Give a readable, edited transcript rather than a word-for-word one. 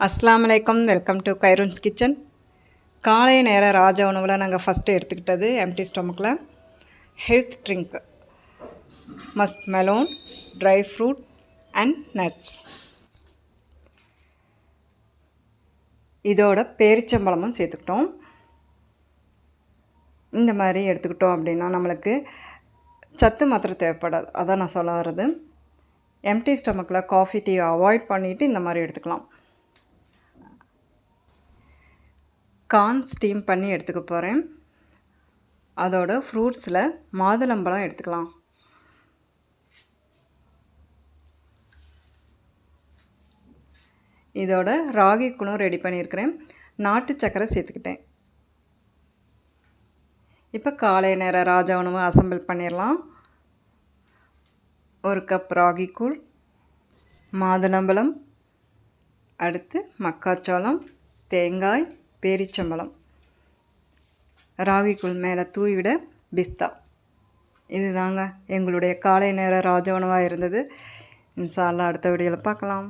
அஸ்ஸலாமு அலைக்கும். Welcome to Khairun's kitchen. காலை நேர ராஜ உணவில் நாங்கள் ஃபஸ்ட்டு எடுத்துக்கிட்டது எம்டி ஸ்டொமக்கில் health drink muskmelon, dry fruit and nuts. இதோட பேரிச்சம்பழமும் சேர்த்துக்கிட்டோம். இந்த மாதிரி எடுத்துக்கிட்டோம் அப்படின்னா நம்மளுக்கு சத்து மாத்திரை தேவைப்படாது. அதான் நான் சொல்ல வர்றது. எம்டி ஸ்டொமக்கில் காஃபி டீ அவாய்ட் பண்ணிவிட்டு இந்த மாதிரி எடுத்துக்கலாம். கார்ன் ஸ்டீம் பண்ணி எடுத்துக்க போகிறேன். அதோட ஃப்ரூட்ஸில் மாதுளம்பழம் எடுத்துக்கலாம். இதோட ராகி கூழும் ரெடி பண்ணியிருக்கிறேன். நாட்டு சக்கரை சேர்த்துக்கிட்டேன். இப்போ காலை நேர ராஜா உணவு அசம்பிள் பண்ணிடலாம். 1 கப் ராகி கூழ், மாதுளம்பழம், அடுத்து மக்காச்சோளம், தேங்காய், பேரிச்சம்பழம், ராகிக்கூழ் மேலே தூவிவிட பிஸ்தா. இதுதாங்க எங்களுடைய காலை நேர ராஜ உணவாக இருந்தது. இன்ஷா அல்லாஹ் அடுத்த வீடியோவில் பார்க்கலாம்.